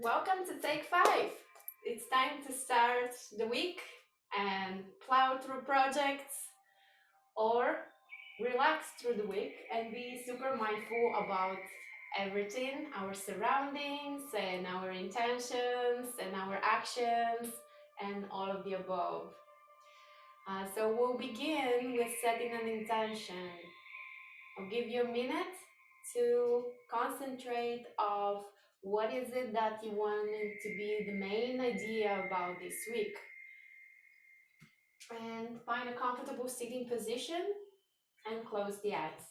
Welcome to Take 5. It's time to start the week and plow through projects or relax through the week and be super mindful about everything, our surroundings and our intentions and our actions and all of the above. So we'll begin with setting an intention. I'll give you a minute to concentrate of what is it that you want it to be the main idea about this week. And find a comfortable sitting position and close the eyes.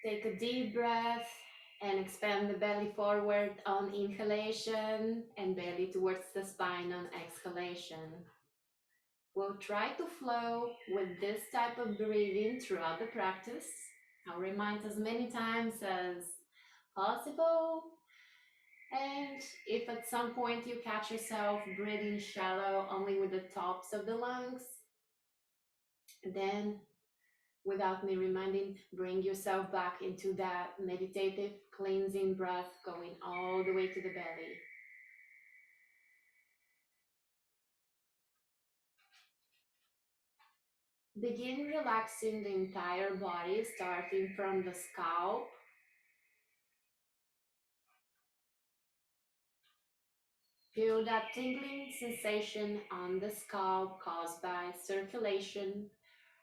Take a deep breath and expand the belly forward on inhalation and belly towards the spine on exhalation. We'll try to flow with this type of breathing throughout the practice. I'll remind as many times as possible. And if at some point you catch yourself breathing shallow only with the tops of the lungs, then without me reminding, bring yourself back into that meditative cleansing breath going all the way to the belly. Begin relaxing the entire body, starting from the scalp. Feel that tingling sensation on the scalp caused by circulation.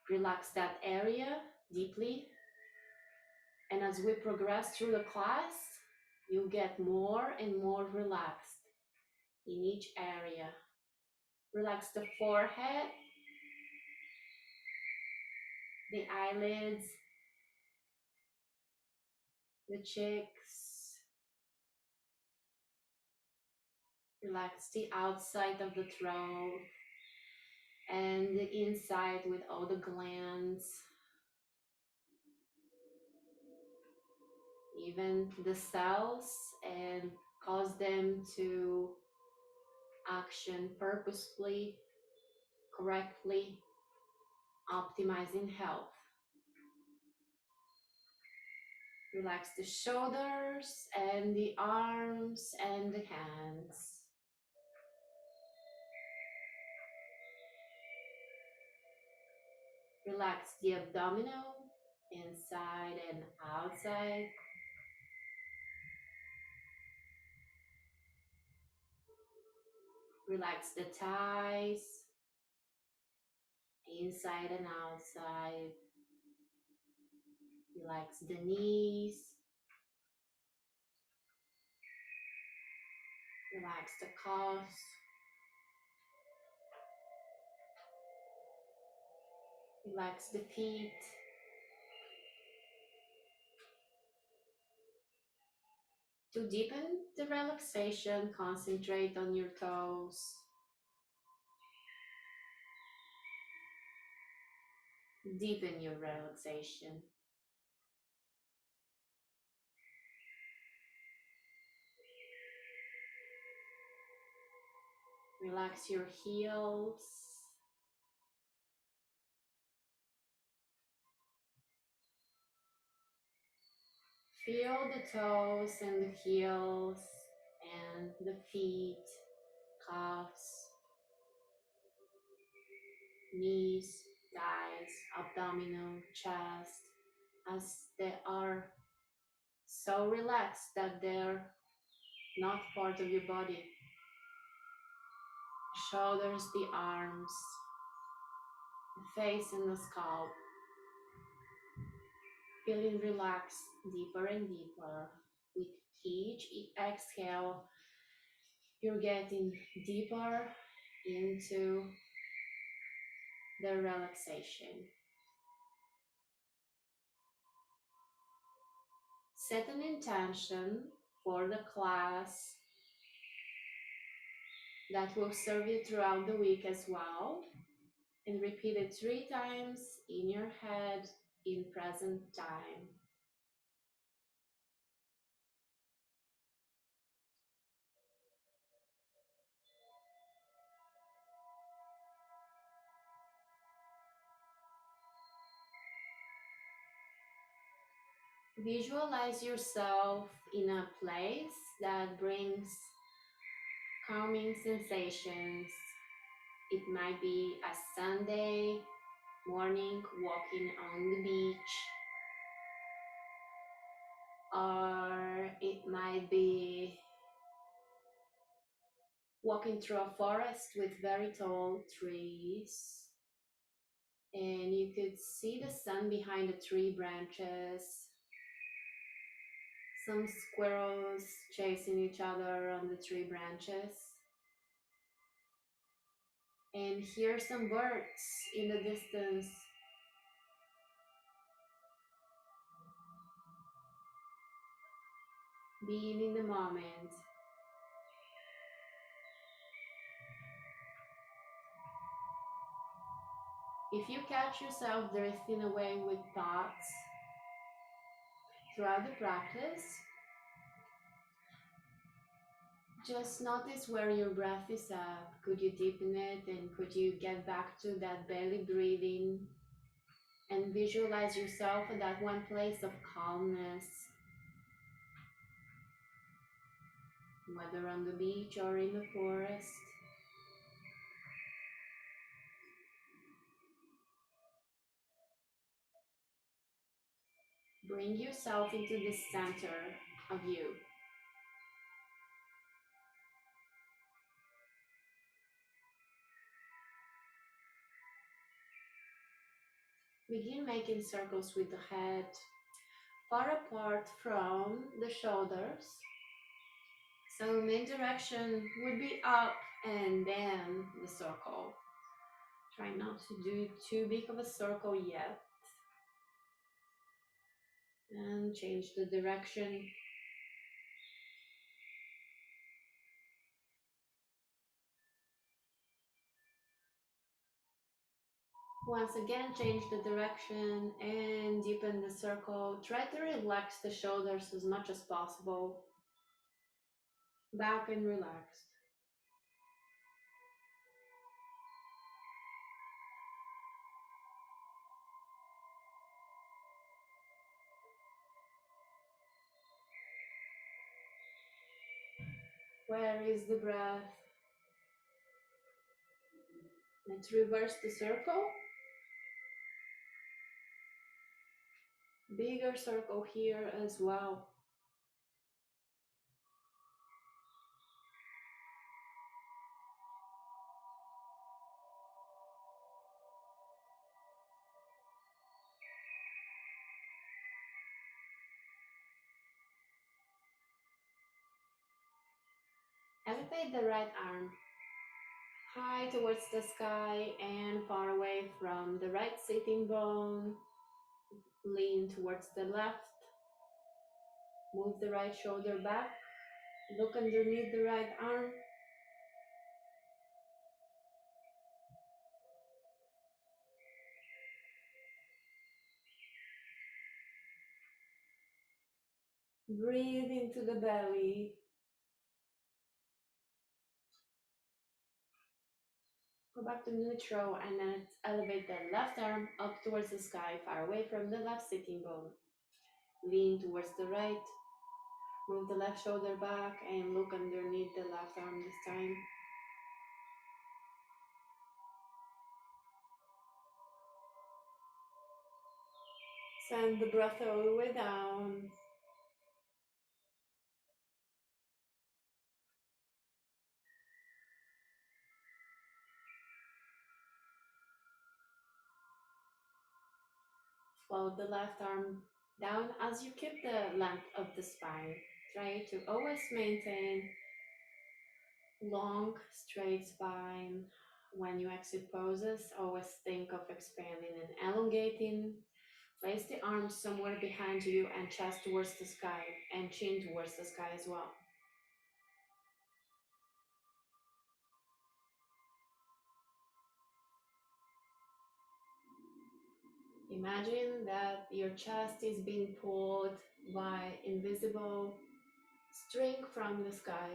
Relax that area deeply. And as we progress through the class, you'll get more and more relaxed in each area. Relax the forehead, the eyelids, the cheeks. Relax the outside of the throat and the inside with all the glands. Even the cells, and cause them to action purposefully, correctly, optimizing health. Relax the shoulders and the arms and the hands. Relax the abdominal, inside and outside. Relax the thighs, inside and outside. Relax the knees. Relax the calves. Relax the feet. To deepen the relaxation, concentrate on your toes. Deepen your relaxation. Relax your heels. Feel the toes and the heels and the feet, calves, knees, thighs, abdominal, chest, as they are so relaxed that they're not part of your body. Shoulders, the arms, the face and the scalp. Feeling relaxed deeper and deeper. With each exhale, you're getting deeper into the relaxation. Set an intention for the class that will serve you throughout the week as well, and repeat it 3 times in your head in present time. Visualize yourself in a place that brings calming sensations. It might be a Sunday morning walking on the beach, or it might be walking through a forest with very tall trees, and you could see the sun behind the tree branches, some squirrels chasing each other on the tree branches, and hear some birds in the distance. Being in the moment. If you catch yourself drifting away with thoughts throughout the practice, just notice where your breath is at. Could you deepen it, and could you get back to that belly breathing and visualize yourself at that one place of calmness, whether on the beach or in the forest. Bring yourself into the center of you. Begin making circles with the head far apart from the shoulders. So main direction would be up and then the circle. Try not to do too big of a circle yet. And change the direction. Once again, change the direction and deepen the circle. Try to relax the shoulders as much as possible. Back and relaxed. Where is the breath? Let's reverse the circle. Bigger circle here as well. Elevate the right arm high towards the sky and far away from the right sitting bone. Lean towards the left. Move the right shoulder back. Look underneath the right arm. Breathe into the belly. Go back to neutral and then elevate the left arm up towards the sky, far away from the left sitting bone. Lean towards the right. Move the left shoulder back and look underneath the left arm this time. Send the breath all the way down. Float the left arm down as you keep the length of the spine. Try to always maintain long, straight spine. When you exit poses, always think of expanding and elongating. Place the arms somewhere behind you and chest towards the sky and chin towards the sky as well. Imagine that your chest is being pulled by invisible string from the sky.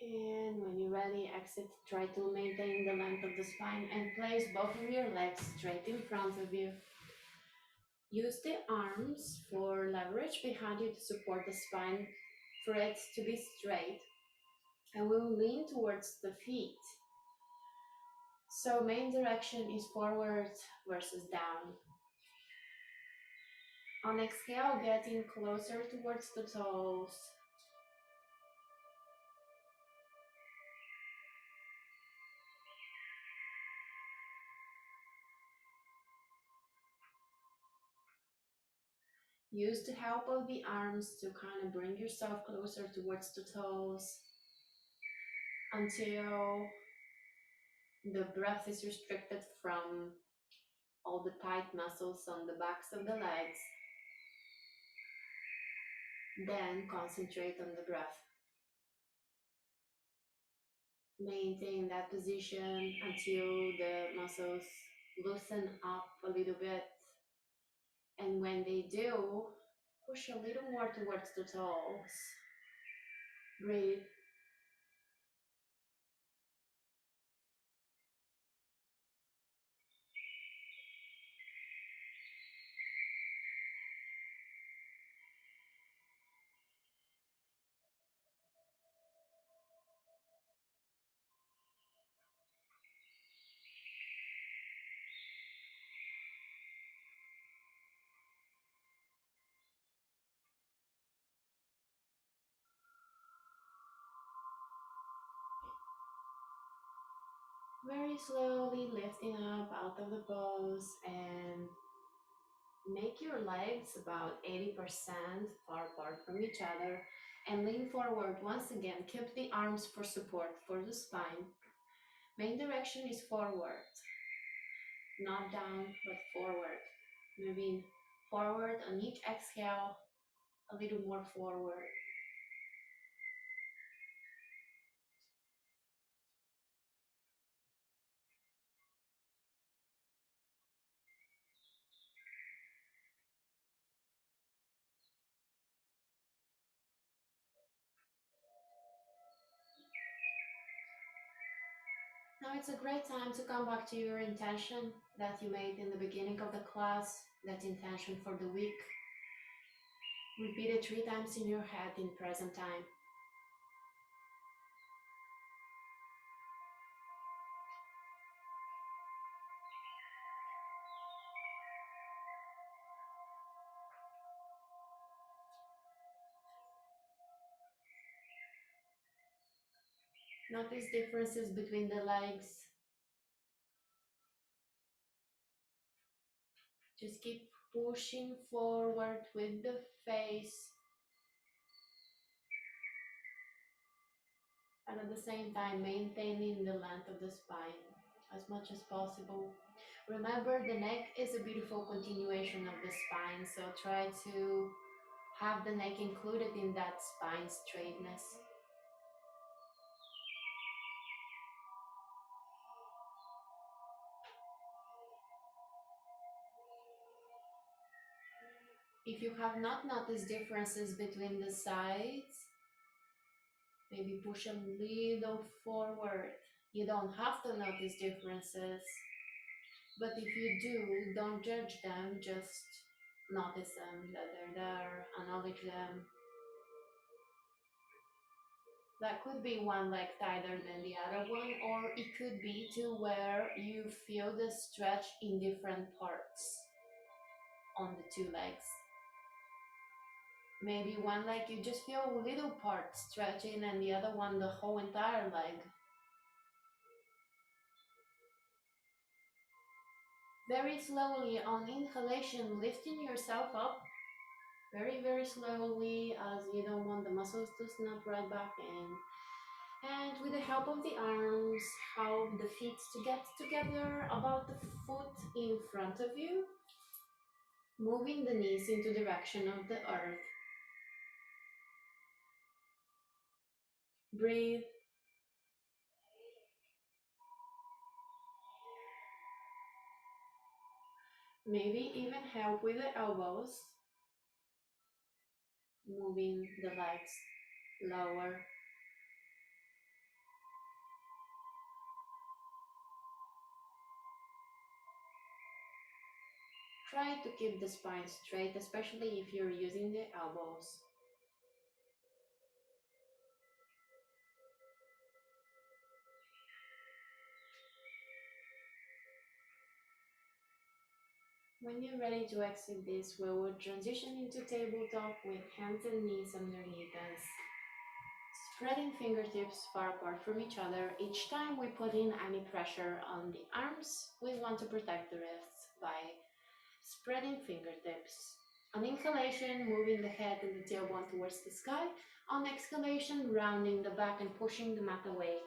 And when you're ready, exit. Try to maintain the length of the spine and place both of your legs straight in front of you. Use the arms for leverage behind you to support the spine for it to be straight. And we'll lean towards the feet. So main direction is forward versus down. On exhale, getting closer towards the toes. Use the help of the arms to kind of bring yourself closer towards the toes until the breath is restricted from all the tight muscles on the backs of the legs. Then concentrate on the breath. Maintain that position until the muscles loosen up a little bit. And when they do, push a little more towards the toes. Breathe. Very slowly lifting up out of the pose and make your legs about 80% far apart from each other and lean forward once again. Keep the arms for support for the spine. Main direction is forward, not down, but forward. Moving forward on each exhale, a little more forward. Now it's a great time to come back to your intention that you made in the beginning of the class, that intention for the week. Repeat it 3 times in your head in present time. Notice differences between the legs. Just keep pushing forward with the face. And at the same time, maintaining the length of the spine as much as possible. Remember, the neck is a beautiful continuation of the spine, so try to have the neck included in that spine straightness. If you have not noticed differences between the sides, maybe push a little forward. You don't have to notice differences, but if you do, don't judge them, just notice them, that they're there, acknowledge them. That could be one leg tighter than the other one, or it could be to where you feel the stretch in different parts on the 2 legs. Maybe one leg you just feel a little part stretching and the other one the whole entire leg. Very slowly on inhalation, lifting yourself up very, very slowly as you don't want the muscles to snap right back in. And with the help of the arms, help the feet to get together about the foot in front of you, moving the knees into the direction of the earth. Breathe. Maybe even help with the elbows, moving the legs lower. Try to keep the spine straight, especially if you're using the elbows. When you're ready to exit this, we will transition into tabletop with hands and knees underneath us, spreading fingertips far apart from each other. Each time we put in any pressure on the arms, we want to protect the wrists by spreading fingertips. On inhalation, moving the head and the tailbone towards the sky. On exhalation, rounding the back and pushing the mat away.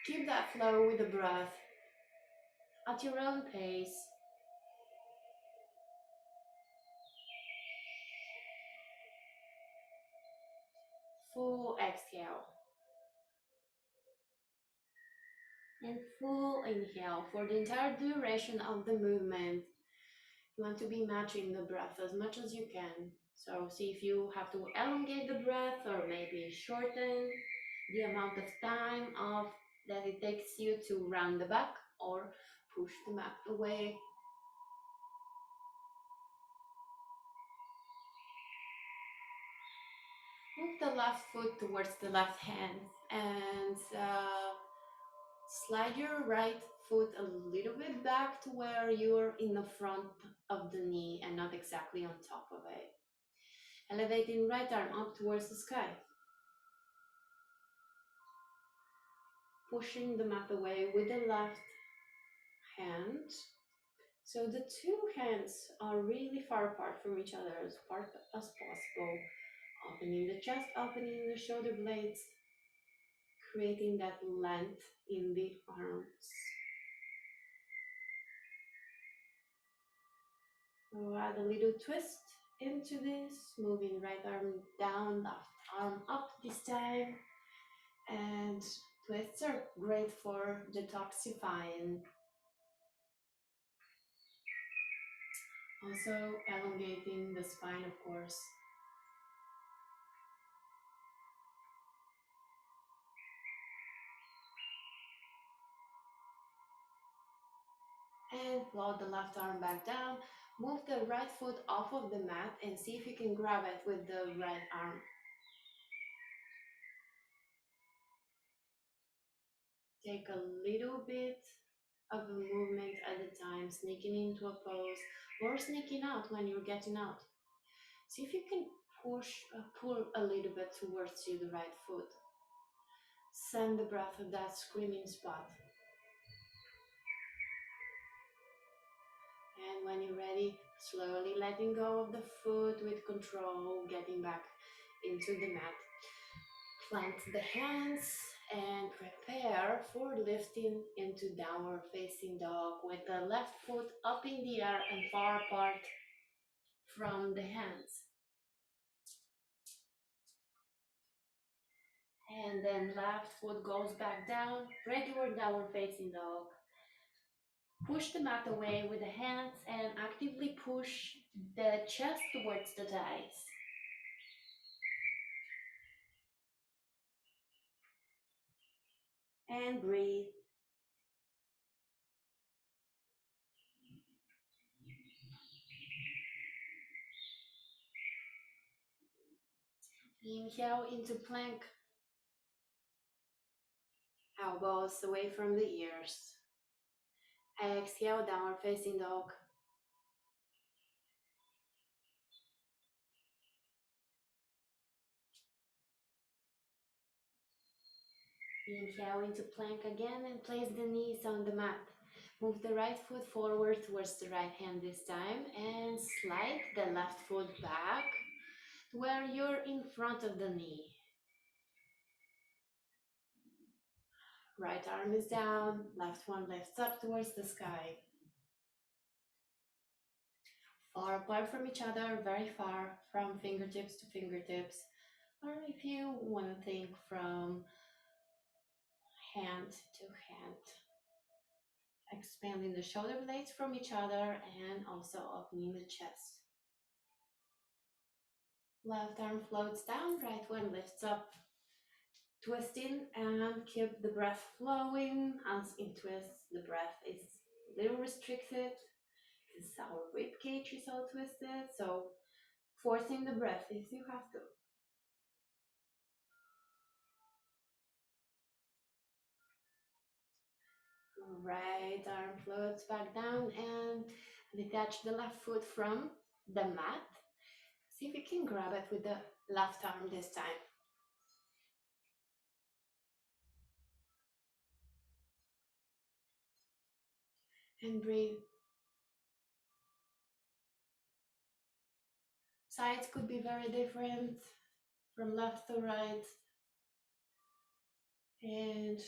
Keep that flow with the breath at your own pace. Full exhale and full inhale for the entire duration of the movement. You want to be matching the breath as much as you can. So see if you have to elongate the breath or maybe shorten the amount of time that it takes you to round the back or push the mat away. Move the left foot towards the left hand and slide your right foot a little bit back to where you're in the front of the knee and not exactly on top of it. Elevating right arm up towards the sky. Pushing the mat away with the left hand. So the two hands are really far apart from each other as far as possible. Opening the chest, opening the shoulder blades, creating that length in the arms. So add a little twist into this, moving right arm down, left arm up this time. And twists are great for detoxifying. Also elongating the spine, of course. And float the left arm back down. Move the right foot off of the mat and see if you can grab it with the right arm. Take a little bit of a movement at a time, sneaking into a pose or sneaking out when you're getting out. See if you can pull a little bit towards you, the right foot. Send the breath at that screaming spot. And when you're ready, slowly letting go of the foot with control, getting back into the mat. Plant the hands and prepare for lifting into downward facing dog with the left foot up in the air and far apart from the hands. And then left foot goes back down, regular downward facing dog. Push the mat away with the hands and actively push the chest towards the thighs. And breathe. Inhale into plank. Elbows away from the ears. Exhale, downward facing dog. Inhale into plank again and place the knees on the mat. Move the right foot forward towards the right hand this time and slide the left foot back to where you're in front of the knee. Right arm is down, left one lifts up towards the sky. Far apart from each other, very far from fingertips to fingertips. Or if you want to think from hand to hand. Expanding the shoulder blades from each other and also opening the chest. Left arm floats down, right one lifts up. Twisting and keep the breath flowing. As in twist, the breath is a little restricted because our rib cage is all twisted. So forcing the breath if you have to. Right arm floats back down and detach the left foot from the mat. See if you can grab it with the left arm this time. And breathe. Sides could be very different from left to right. And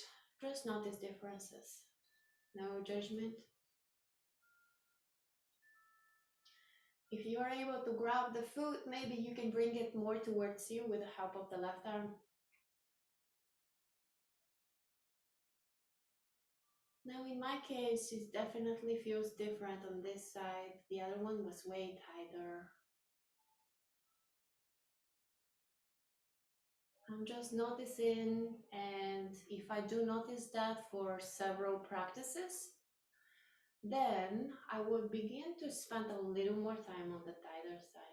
just notice differences. No judgment. If you are able to grab the foot, maybe you can bring it more towards you with the help of the left arm. Now in my case, it definitely feels different on this side. The other one was way tighter. I'm just noticing, and if I do notice that for several practices, then I will begin to spend a little more time on the tighter side.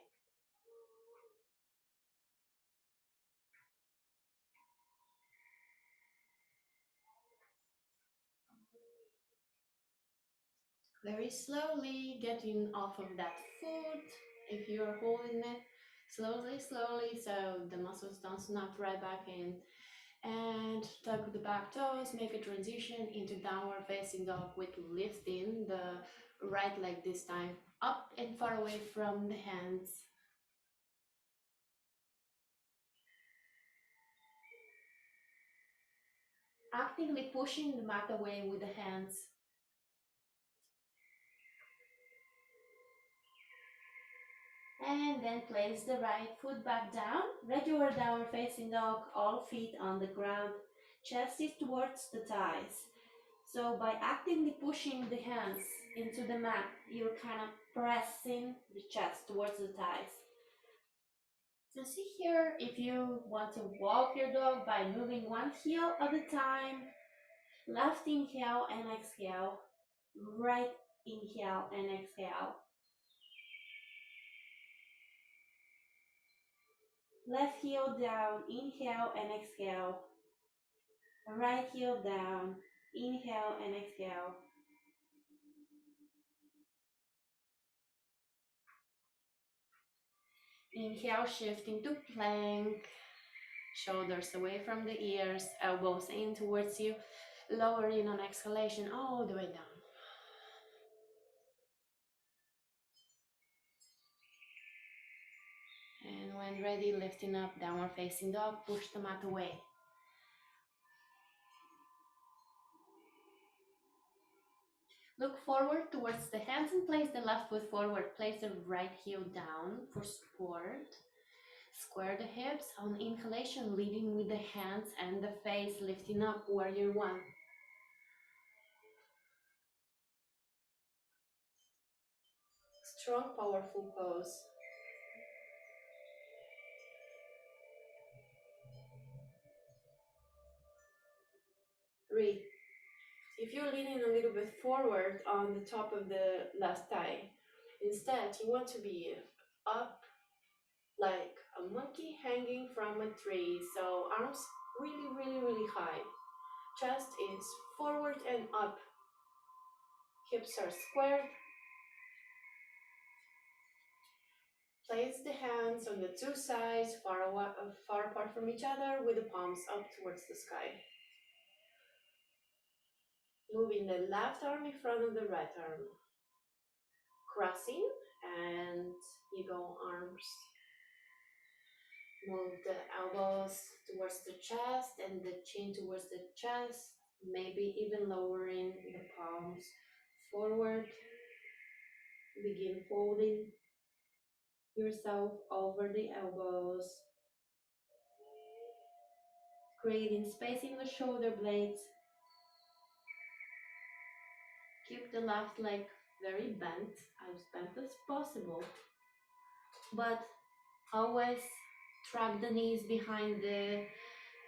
Very slowly getting off of that foot. If you are holding it, slowly, slowly, so the muscles don't snap right back in. And tuck the back toes, make a transition into downward facing dog with lifting the right leg this time up and far away from the hands. Actively pushing the mat away with the hands. And then place the right foot back down. Regular downward facing dog, all feet on the ground. Chest is towards the thighs. So by actively pushing the hands into the mat, you're kind of pressing the chest towards the thighs. So see here, if you want to walk your dog by moving one heel at a time, left inhale and exhale, right inhale and exhale. Left heel down, inhale and exhale. Right heel down, inhale and exhale. Inhale, shift into plank. Shoulders away from the ears, elbows in towards you. Lowering on exhalation all the way down. And when ready, lifting up, downward facing dog, push the mat away. Look forward towards the hands and place the left foot forward. Place the right heel down for support. Square the hips on inhalation, leading with the hands and the face, lifting up, warrior one. Strong, powerful pose. Breathe. If you're leaning a little bit forward on the top of the left thigh, instead you want to be up like a monkey hanging from a tree. So arms really, really, really high. Chest is forward and up. Hips are squared. Place the hands on the two sides, far apart from each other, with the palms up towards the sky. Moving the left arm in front of the right arm. Crossing, and you go arms. Move the elbows towards the chest and the chin towards the chest, maybe even lowering the palms forward. Begin folding yourself over the elbows, creating space in the shoulder blades. Keep the left leg very bent as possible, but always track the knees behind the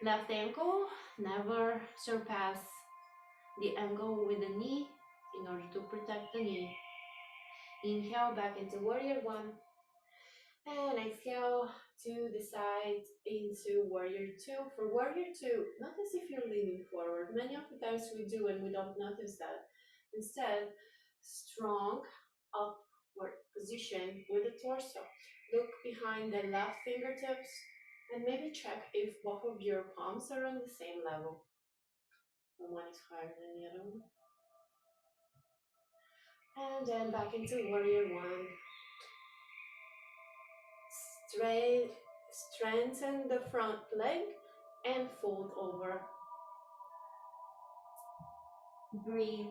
Left ankle, never surpass the angle with the knee in order to protect the knee. Inhale back into warrior one. And exhale to the side into warrior two. For warrior two, notice if you're leaning forward. Many of the times we do and we don't notice that. Instead, strong upward position with the torso. Look behind the left fingertips and maybe check if both of your palms are on the same level. One is higher than the other one. And then back into warrior one. Straight, strengthen the front leg and fold over. Breathe.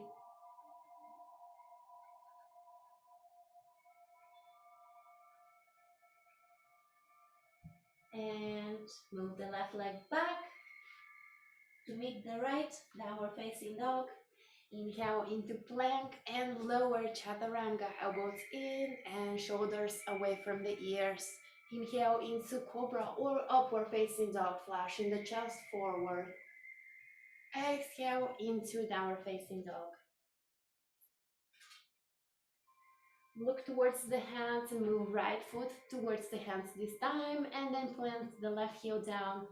And move the left leg back to meet the right, downward facing dog. Inhale into plank and lower chaturanga, elbows in and shoulders away from the ears. Inhale into cobra or upward facing dog, flashing the chest forward. Exhale into downward facing dog. Look towards the hands and move right foot towards the hands this time, and then plant the left heel down.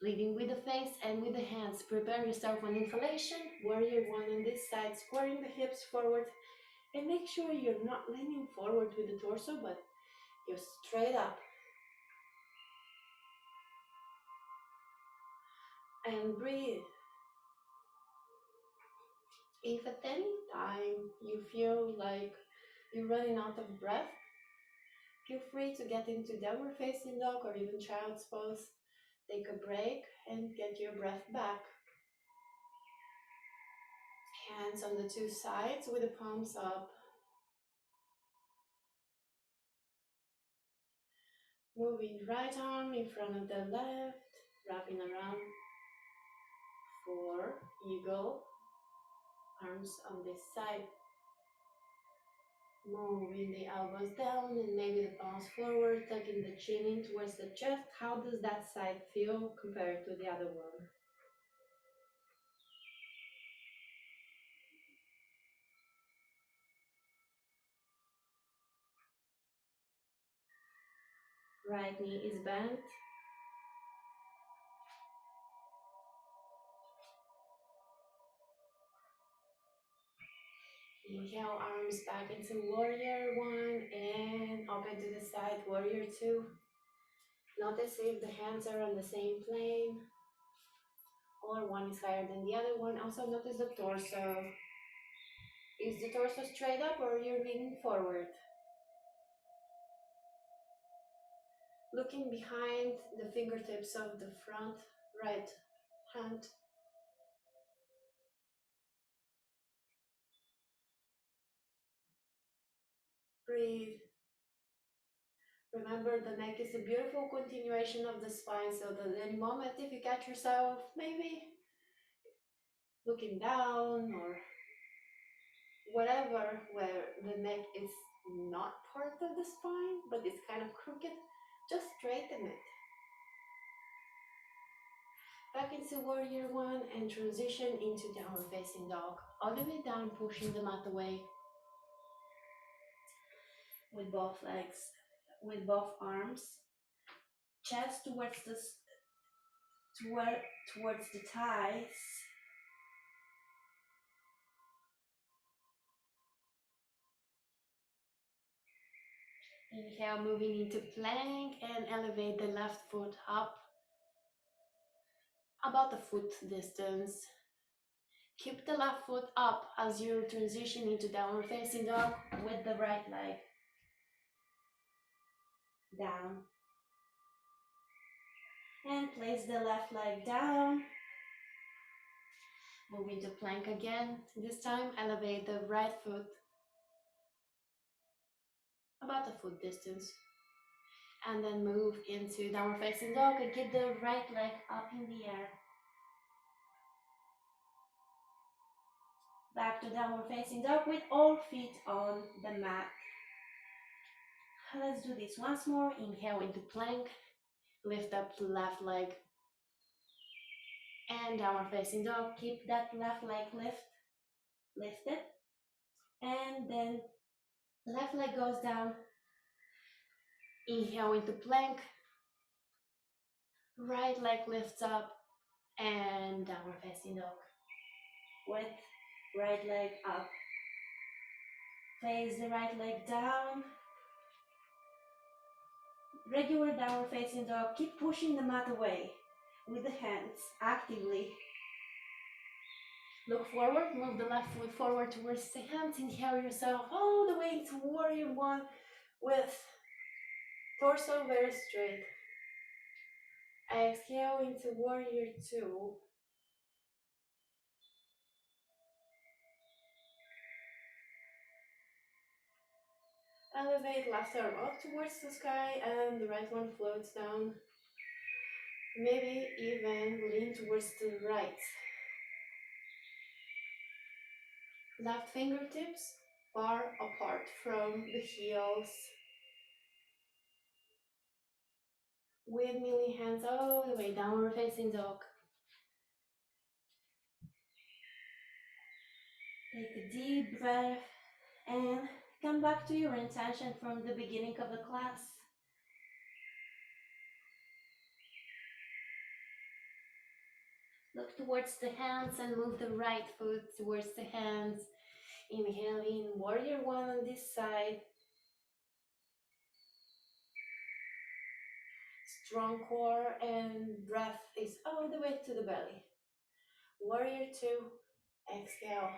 Leading with the face and with the hands. Prepare yourself on inhalation. Warrior one on this side, squaring the hips forward. And make sure you're not leaning forward with the torso, but you're straight up. And breathe. If at any time you feel like you're running out of breath, feel free to get into downward facing dog or even child's pose. Take a break and get your breath back. Hands on the two sides with the palms up. Moving right arm in front of the left, wrapping around. 4, eagle. Arms on this side. Moving the elbows down and maybe the palms forward, tucking the chin in towards the chest. How does that side feel compared to the other one? Right knee is bent. Inhale, arms back into warrior one and open to the side, warrior two. Notice if the hands are on the same plane or one is higher than the other one. Also notice the torso. Is the torso straight up or you're leaning forward? Looking behind the fingertips of the front right hand. Breathe. Remember, the neck is a beautiful continuation of the spine, so that at any moment, if you catch yourself maybe looking down or whatever, where the neck is not part of the spine, but it's kind of crooked, just straighten it. Back into warrior one and transition into downward facing dog. All the way down, pushing the mat away. With both legs, with both arms. Chest towards the towards the thighs. Inhale, moving into plank and elevate the left foot up about a foot distance. Keep the left foot up as you transition into downward facing dog with the right leg down. And place the left leg down. Move into plank again. This time, elevate the right foot about a foot distance. And then move into downward facing dog and keep the right leg up in the air. Back to downward facing dog with all feet on the mat. Let's do this once more. Inhale into plank. Lift up the left leg And downward facing dog. Keep that left leg lifted. And then left leg goes down. Inhale into plank. Right leg lifts up and downward facing dog. With right leg up. Face the right leg down. Regular downward facing dog. Keep pushing the mat away with the hands actively. Look forward, move the left foot forward towards the hands. Inhale yourself all the way to warrior one with torso very straight. Exhale into warrior two. Elevate left arm up towards the sky and the right one floats down. Maybe even lean towards the right. Left fingertips far apart from the heels. With kneeling hands all the way downward facing dog. Take a deep breath and come back to your intention from the beginning of the class. Look towards the hands and move the right foot towards the hands. Inhale in, warrior one on this side. Strong core and breath is all the way to the belly. Warrior two, exhale.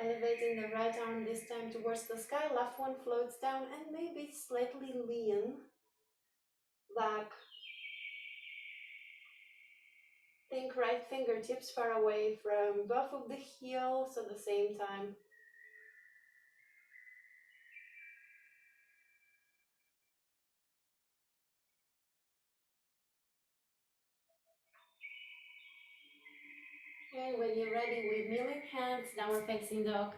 Elevating the right arm this time towards the sky, left one floats down and maybe slightly lean back. Think right fingertips far away from both of the heels at the same time. And when you're ready with kneeling hands, downward facing dog.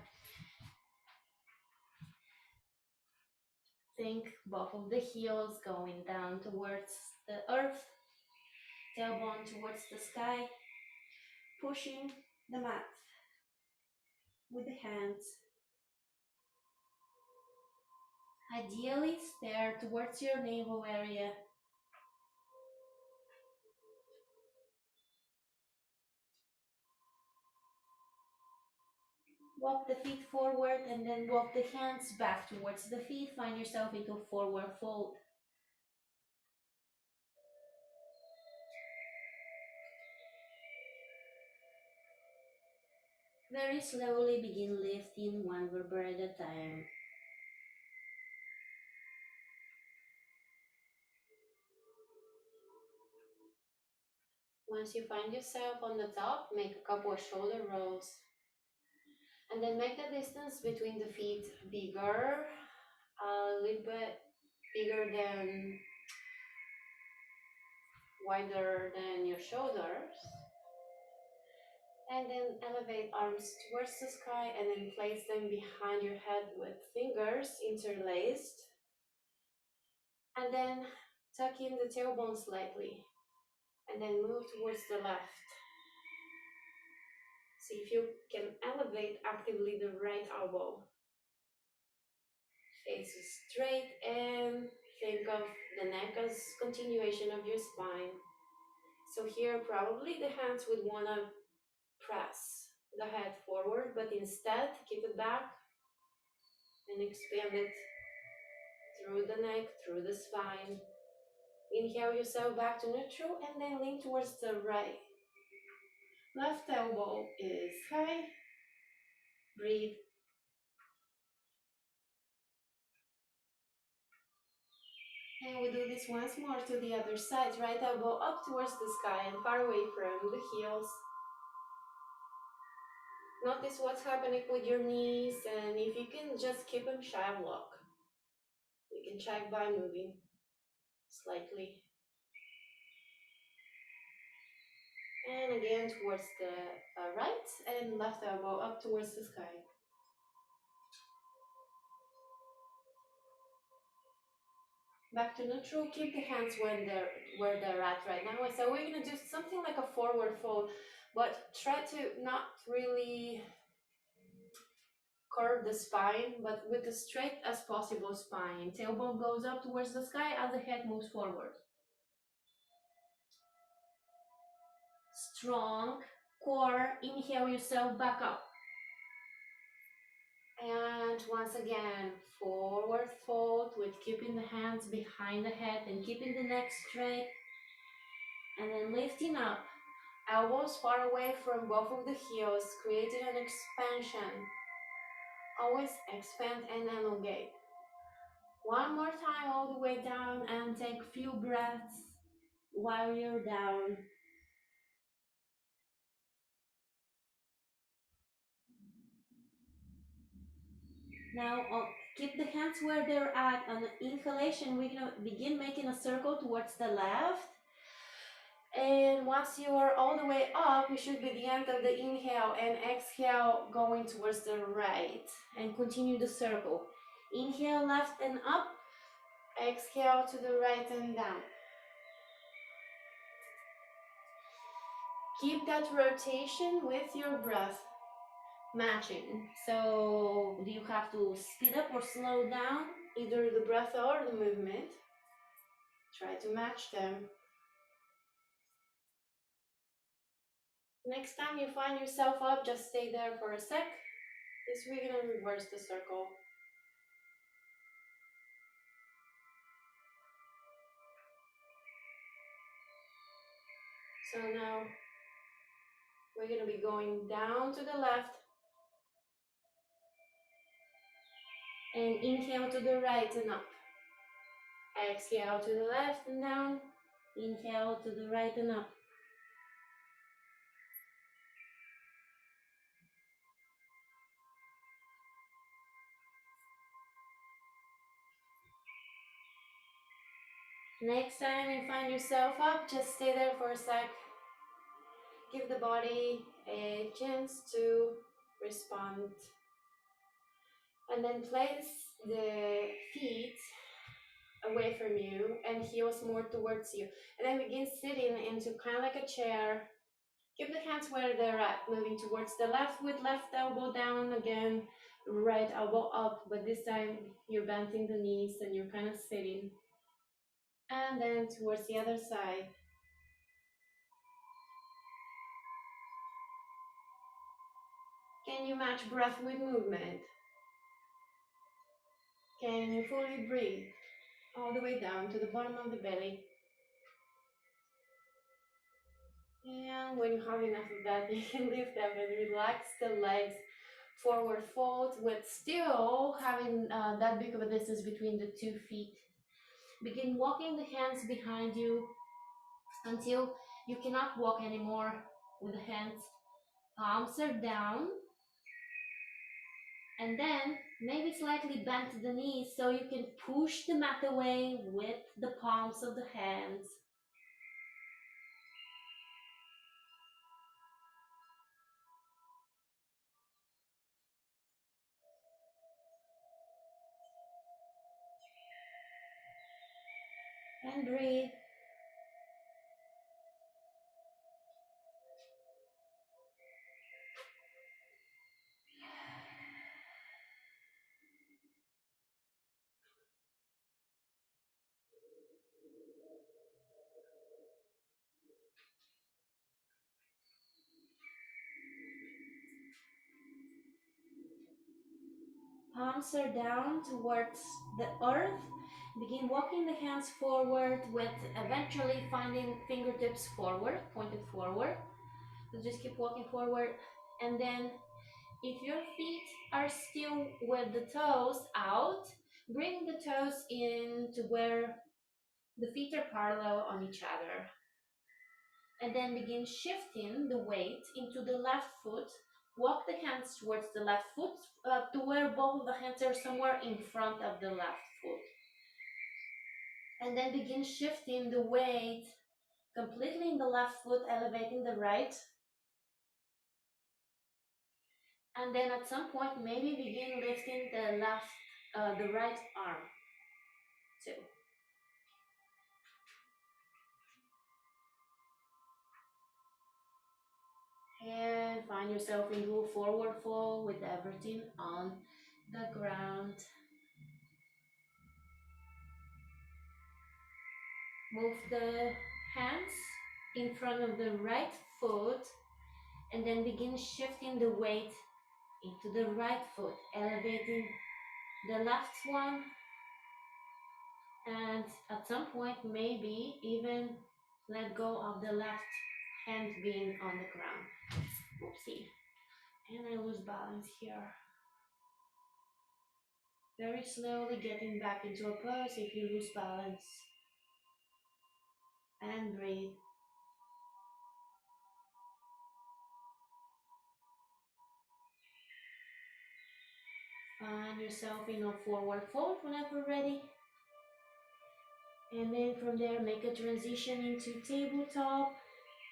Think both of the heels going down towards the earth, tailbone towards the sky, pushing the mat with the hands. Ideally, stare towards your navel area. Walk the feet forward and then walk the hands back towards the feet. Find yourself into forward fold. Very slowly begin lifting one vertebra at a time. Once you find yourself on the top, make a couple of shoulder rolls. And then make the distance between the feet bigger, a little bit bigger than, wider than your shoulders. And then elevate arms towards the sky and then place them behind your head with fingers interlaced. And then tuck in the tailbone slightly. And then move towards the left. See if you can elevate actively the right elbow. Face is straight and think of the neck as continuation of your spine. So here probably the hands would want to press the head forward, but instead keep it back and expand it through the neck, through the spine. Inhale yourself back to neutral and then lean towards the right. Left elbow is high. Breathe. And we do this once more to the other side. Right elbow up towards the sky and far away from the heels. Notice what's happening with your knees, and if you can just keep them child lock. You can check by moving slightly. And again towards the right and left elbow up towards the sky. Back to neutral. Keep the hands where they're at right now. So we're gonna do something like a forward fold, but try to not really curve the spine, but with the straight as possible spine. Tailbone goes up towards the sky as the head moves forward. Strong core. Inhale yourself back up. And once again, forward fold with keeping the hands behind the head and keeping the neck straight. And then lifting up. Elbows far away from both of the heels, creating an expansion. Always expand and elongate. One more time all the way down and take a few breaths while you're down. Now keep the hands where they're at. On inhalation, we're going to begin making a circle towards the left. And once you're all the way up, it should be the end of the inhale, and exhale going towards the right. And continue the circle. Inhale left and up. Exhale to the right and down. Keep that rotation with your breath matching. So do you have to speed up or slow down either the breath or the movement? Try to match them. Next time you find yourself up, just stay there for a sec. This we're gonna reverse the circle. So now we're gonna be going down to the left and inhale to the right and up. Exhale to the left and down. Inhale to the right and up. Next time you find yourself up, just stay there for a sec. Give the body a chance to respond. And then place the feet away from you and heels more towards you. And then begin sitting into kind of like a chair. Keep the hands where they're at, moving towards the left with left elbow down again, right elbow up, but this time you're bending the knees and you're kind of sitting. And then towards the other side. Can you match breath with movement? Can you fully breathe all the way down to the bottom of the belly? And when you have enough of that, you can lift up and relax the legs. Forward fold with still having that big of a distance between the 2 feet. Begin walking the hands behind you until you cannot walk anymore with the hands. Palms are down. And then maybe slightly bend the knees so you can push the mat away with the palms of the hands. And breathe. Palms are down towards the earth. Begin walking the hands forward with eventually finding fingertips forward, pointed forward. So just keep walking forward. And then if your feet are still with the toes out, bring the toes in to where the feet are parallel on each other. And then begin shifting the weight into the left foot. Walk the hands towards the left foot to where both of the hands are somewhere in front of the left foot. And then begin shifting the weight completely in the left foot, elevating the right. And then at some point, maybe begin lifting the right arm too. And find yourself into a forward fold with everything on the ground. Move the hands in front of the right foot and then begin shifting the weight into the right foot, elevating the left one, and at some point maybe even let go of the left hand being on the ground. Oopsie. And I lose balance here. Very slowly getting back into a pose if you lose balance. And breathe. Find yourself in a forward fold whenever ready. And then from there, make a transition into tabletop.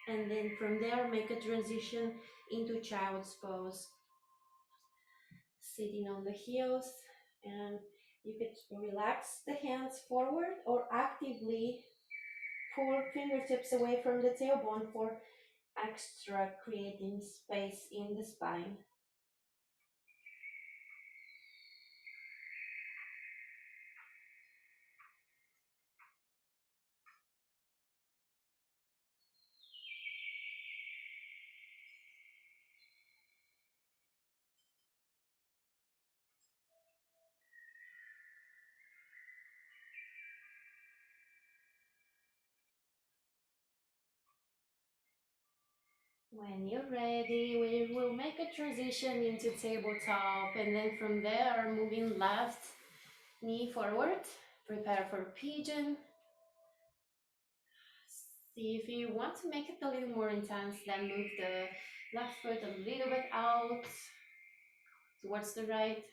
And then from there, make a transition into child's pose. Sitting on the heels. And you could relax the hands forward or actively pull fingertips away from the tailbone for extra creating space in the spine. When you're ready, we will make a transition into tabletop, and then from there, moving left knee forward. Prepare for pigeon. See if you want to make it a little more intense, then move the left foot a little bit out towards the right.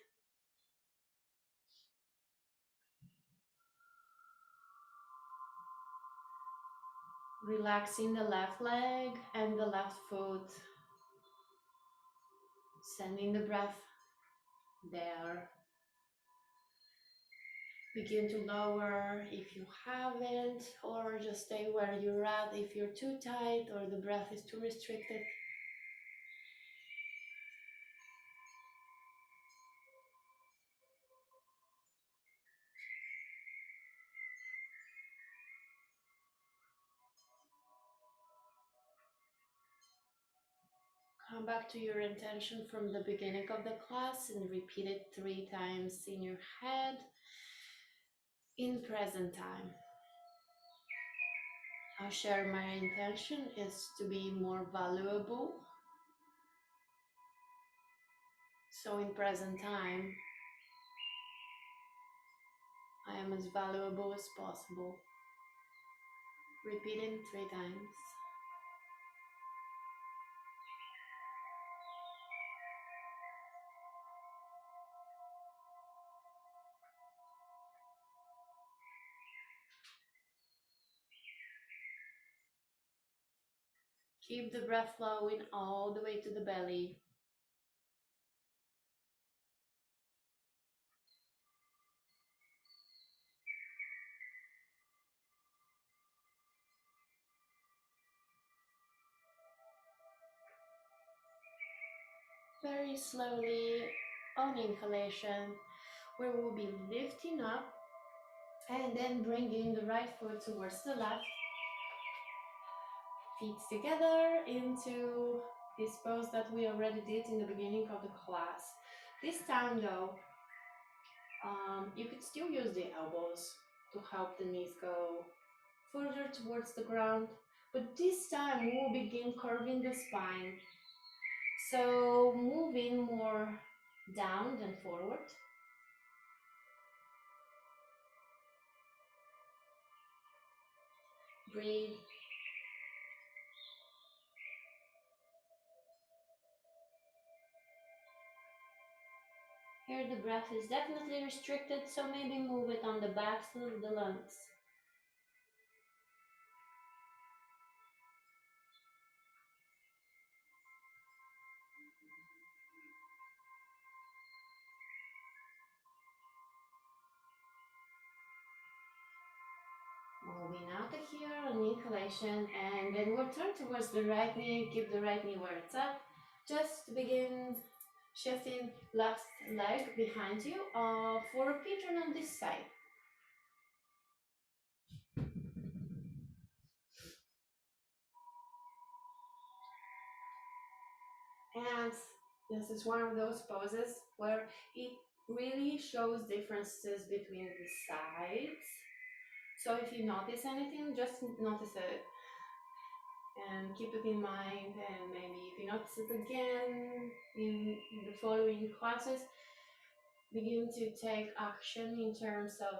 Relaxing the left leg and the left foot. Sending the breath there. Begin to lower if you haven't, or just stay where you're at if you're too tight or the breath is too restricted. Come back to your intention from the beginning of the class and repeat it 3 times in your head in present time. I'll share my intention is to be more valuable. So in present time, I am as valuable as possible. Repeating 3 times. Keep the breath flowing all the way to the belly. Very slowly on inhalation, we will be lifting up and then bringing the right foot towards the left. Feet together into this pose that we already did in the beginning of the class. This time though, you could still use the elbows to help the knees go further towards the ground, but this time we will begin curving the spine. So moving more down than forward. Breathe. Here the breath is definitely restricted, so maybe move it on the backs of the lungs. Moving out of here an inhalation, and then we'll turn towards the right knee, keep the right knee where it's up. Just begin shifting left leg behind you for a pigeon on this side. And this is one of those poses where it really shows differences between the sides. So if you notice anything, just notice it and keep it in mind. And maybe if you notice it again in the following classes, begin to take action in terms of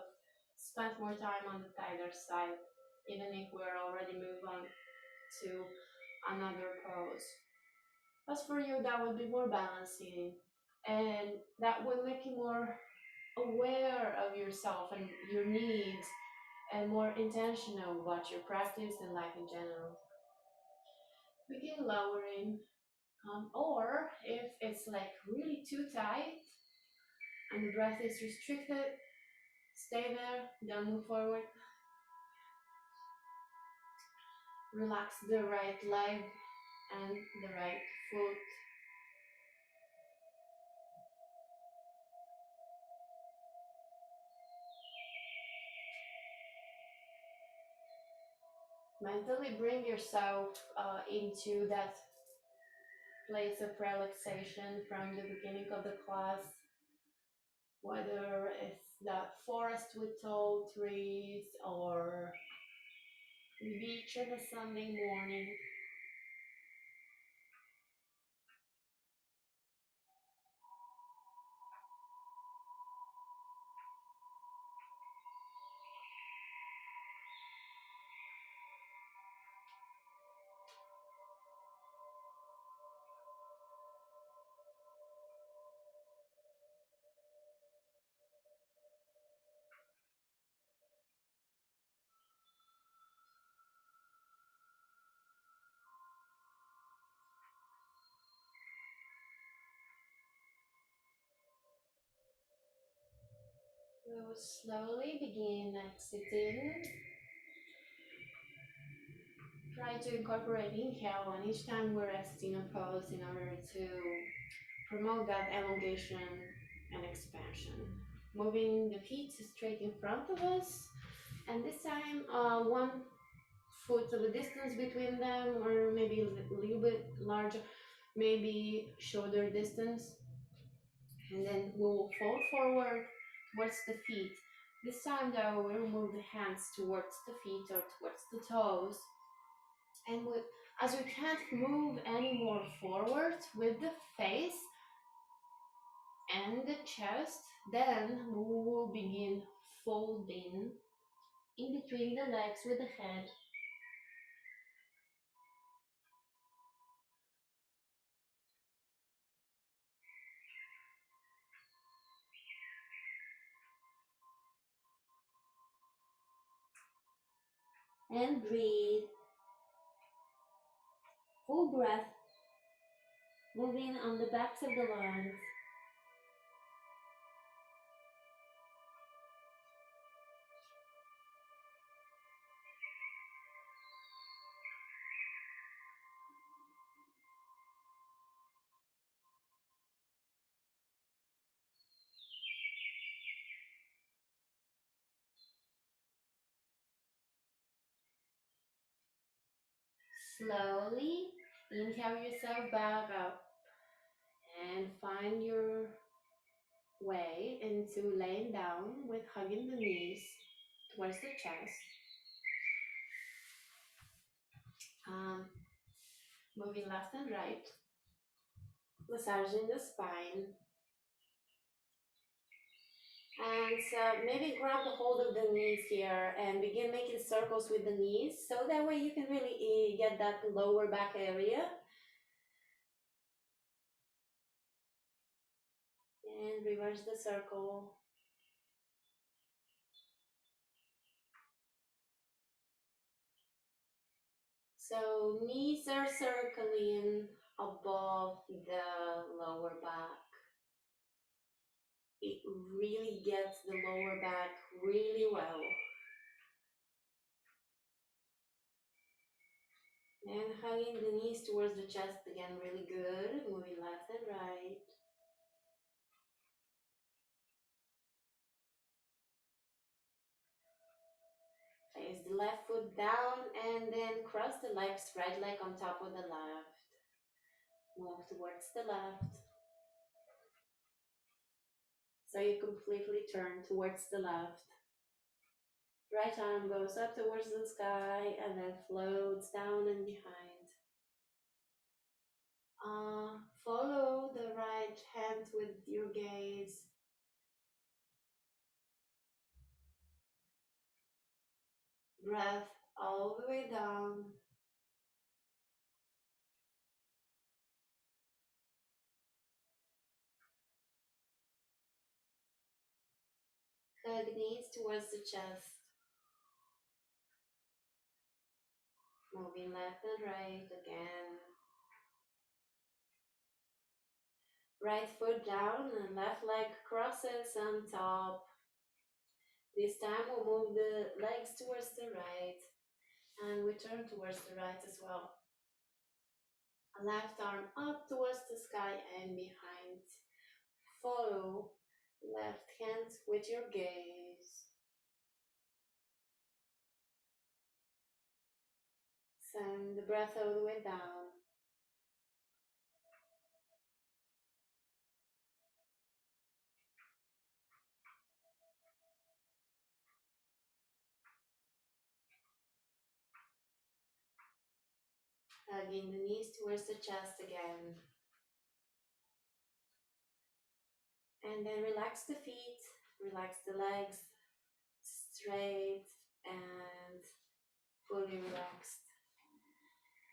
spend more time on the tighter side, even if we're already moved on to another pose. As for you, that would be more balancing, and that would make you more aware of yourself and your needs, and more intentional about your practice and life in general. Begin lowering, or if it's like really too tight and the breath is restricted, stay there, don't move forward. Relax the right leg and the right foot. Mentally bring yourself into that place of relaxation from the beginning of the class, whether it's that forest with tall trees or beach on a Sunday morning. We'll slowly begin exiting. Try to incorporate inhale, and each time we're exiting a pose in order to promote that elongation and expansion. Moving the feet straight in front of us, and this time one foot of a distance between them, or maybe a little bit larger, maybe shoulder distance, and then we'll fold forward towards the feet. This time though, we'll move the hands towards the feet or towards the toes, and as we can't move any more forward with the face and the chest, then we will begin folding in between the legs with the head. And breathe. Full breath, moving on the backs of the lungs. Slowly inhale yourself back up and find your way into laying down with hugging the knees towards the chest. Moving left and right, massaging the spine. And maybe grab the hold of the knees here and begin making circles with the knees, so that way you can really get that lower back area. And reverse the circle. So knees are circling above the lower back. It really gets the lower back really well. And hugging the knees towards the chest again, really good. Moving left and right. Place the left foot down and then cross the legs, right leg on top of the left. Move towards the left. So you completely turn towards the left. Right arm goes up towards the sky and then floats down and behind. Follow the right hand with your gaze. Breath all the way down. Hug knees towards the chest. Moving left and right again. Right foot down and left leg crosses on top. This time we'll move the legs towards the right and we turn towards the right as well. Left arm up towards the sky and behind. Follow left hand with your gaze. Send the breath all the way down. Hugging the knees towards the chest again. And then relax the feet, relax the legs, straight and fully relaxed.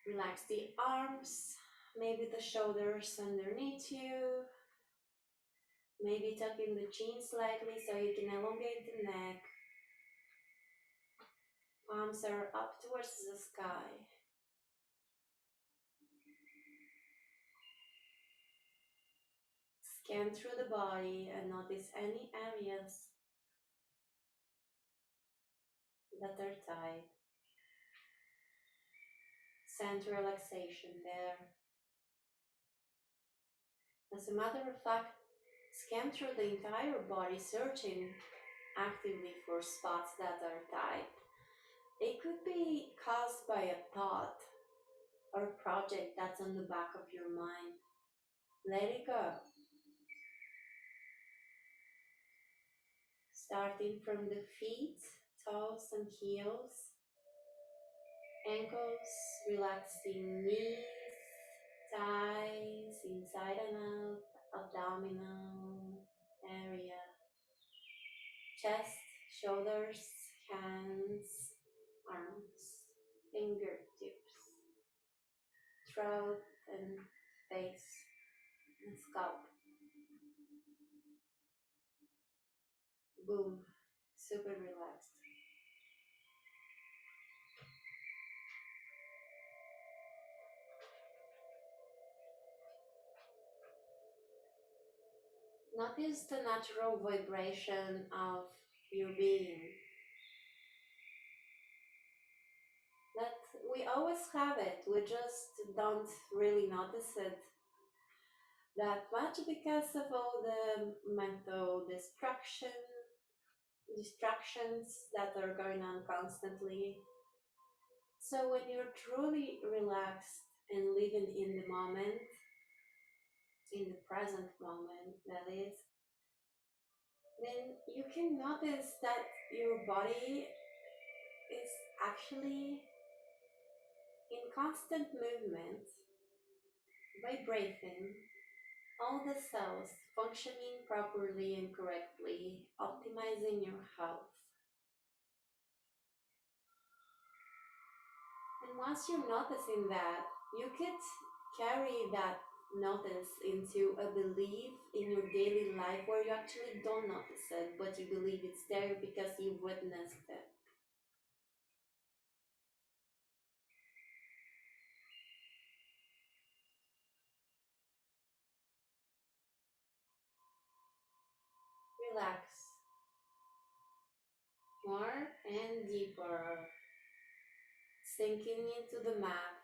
Relax the arms, maybe the shoulders underneath you. Maybe tuck in the chin slightly so you can elongate the neck. Palms are up towards the sky. Scan through the body and notice any areas that are tight. Sense relaxation there. As a matter of fact, scan through the entire body, searching actively for spots that are tight. It could be caused by a thought or project that's on the back of your mind. Let it go. Starting from the feet, toes and heels, ankles, relaxing knees, thighs, inside and out, abdominal area, chest, shoulders, hands, arms, fingertips, throat and face and scalp. Boom, super relaxed. Notice the natural vibration of your being. That we always have it, we just don't really notice it that much because of all the mental distractions that are going on constantly. So when you're truly relaxed and living in the moment, in the present moment that is, then you can notice that your body is actually in constant movement, vibrating, all the cells functioning properly and correctly, optimizing your health. And once you're noticing that, you could carry that notice into a belief in your daily life where you actually don't notice it, but you believe it's there because you've witnessed it. Relax more and deeper, sinking into the mat,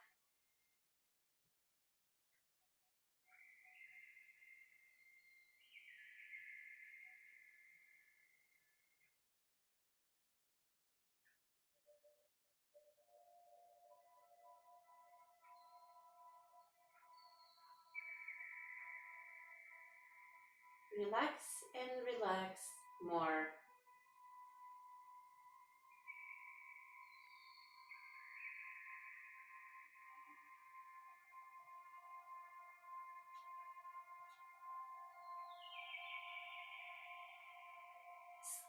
Relax and relax more.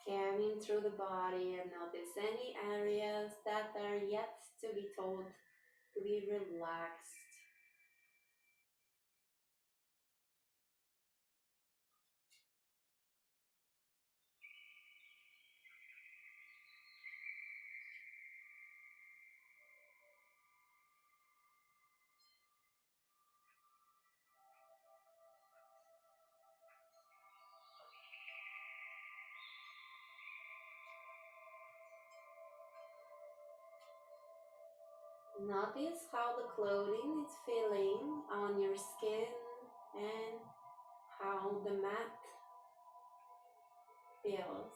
Scanning through the body and notice any areas that are yet to be told to be relaxed. Notice how the clothing is feeling on your skin and how the mat feels.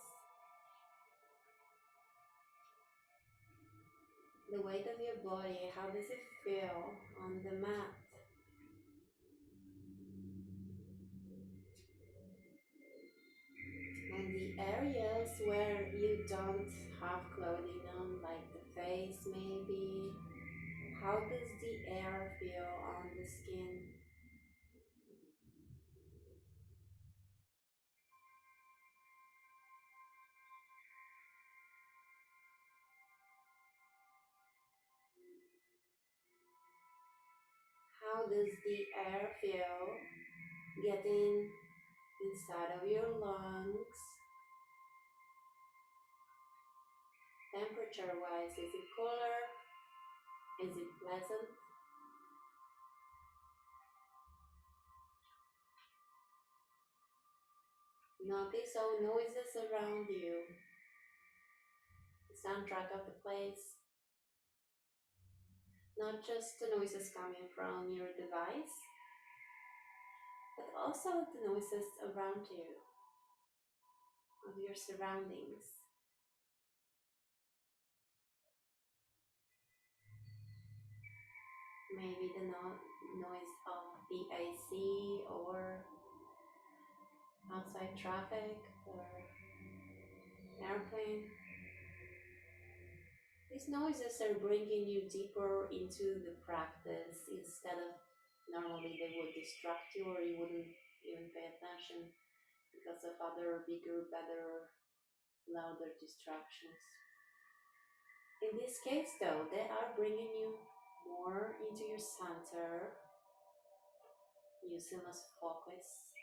The weight of your body, how does it feel on the mat? And the areas where you don't have clothing on, like the face maybe, how does the air feel on the skin? How does the air feel getting inside of your lungs? Temperature wise, is it cooler? Is it pleasant? Notice all noises around you, the soundtrack of the place, not just the noises coming from your device, but also the noises around you, of your surroundings. Maybe the noise of the AC or outside traffic or airplane. These noises are bringing you deeper into the practice instead of normally they would distract you or you wouldn't even pay attention because of other bigger, better, louder distractions. In this case though, they are bringing you more into your center. Use them as focus.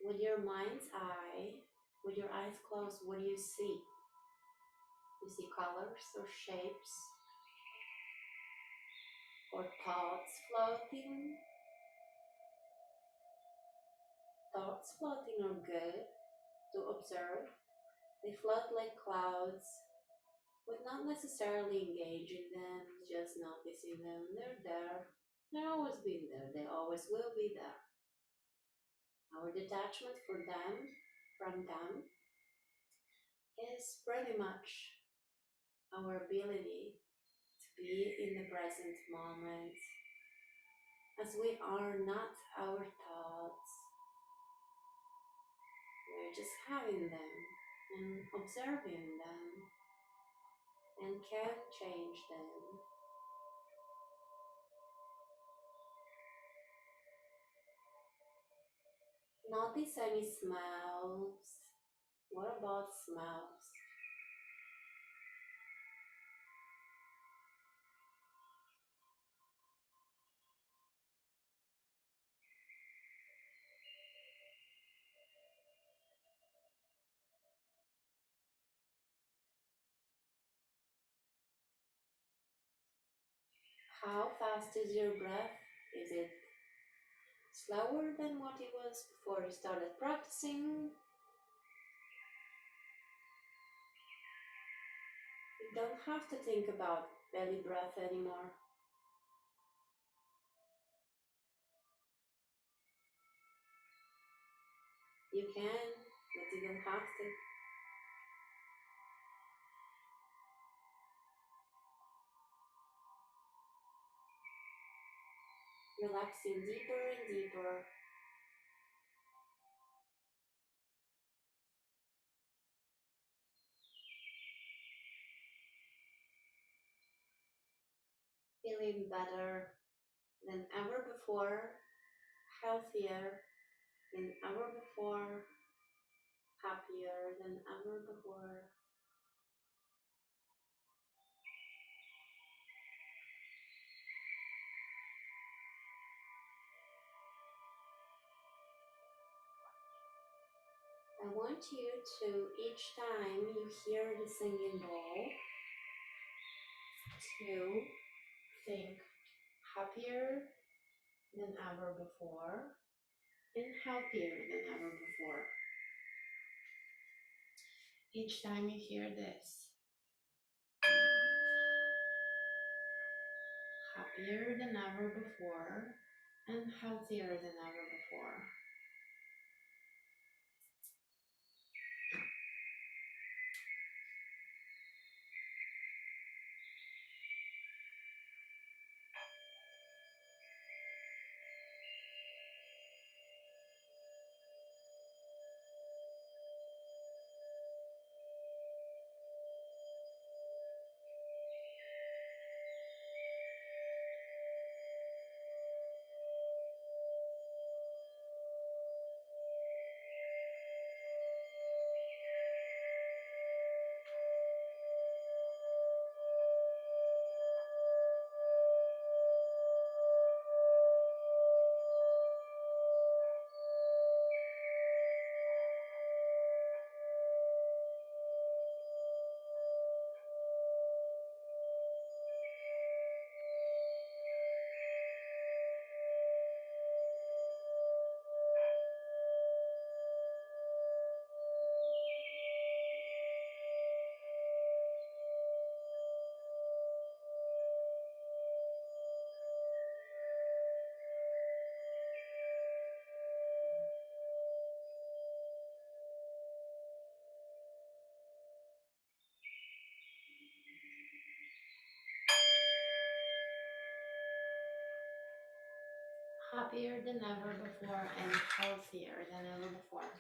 With your mind's eye, with your eyes closed, what do you see? You see colors or shapes or thoughts floating. Thoughts floating are good to observe. They float like clouds, but not necessarily engaging them, just noticing them. They're there. They've always been there. They always will be there. Our detachment from them, is pretty much our ability to be in the present moment, as we are not our thoughts. We're just having them and observing them and can change them. Notice any smells. What about smells? How fast is your breath? Is it slower than what it was before you started practicing? You don't have to think about belly breath anymore. You can, but you don't have to. relaxing deeper and deeper. Feeling better than ever before, healthier than ever before, happier than ever before. I want you to, each time you hear the singing bowl, to think happier than ever before and healthier than ever before. Each time you hear this, happier than ever before and healthier than ever before. Happier than ever before and healthier than ever before.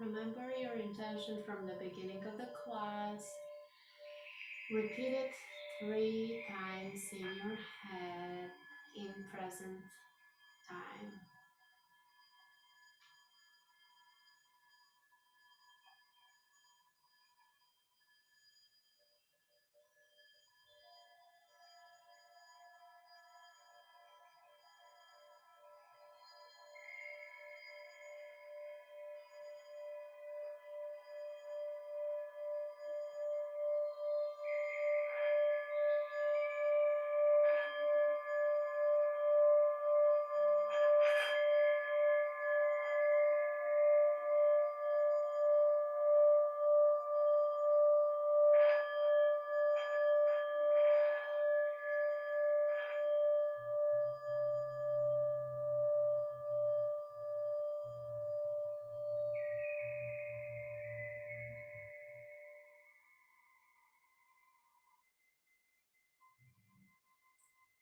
Remember your intention from the beginning of the class. Repeat it 3 times in your head in present time.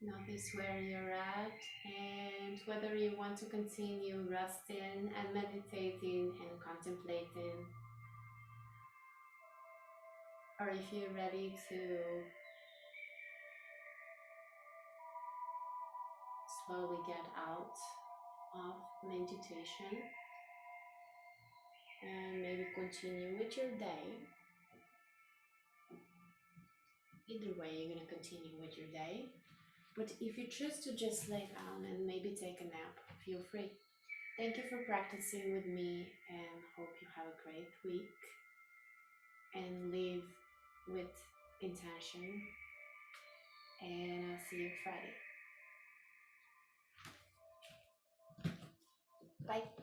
Notice where you're at and whether you want to continue resting and meditating and contemplating, or if you're ready to slowly get out of meditation and maybe continue with your day. Either way, you're going to continue with your day. But if you choose to just lay down and maybe take a nap, feel free. Thank you for practicing with me and hope you have a great week and live with intention. And I'll see you Friday. Bye.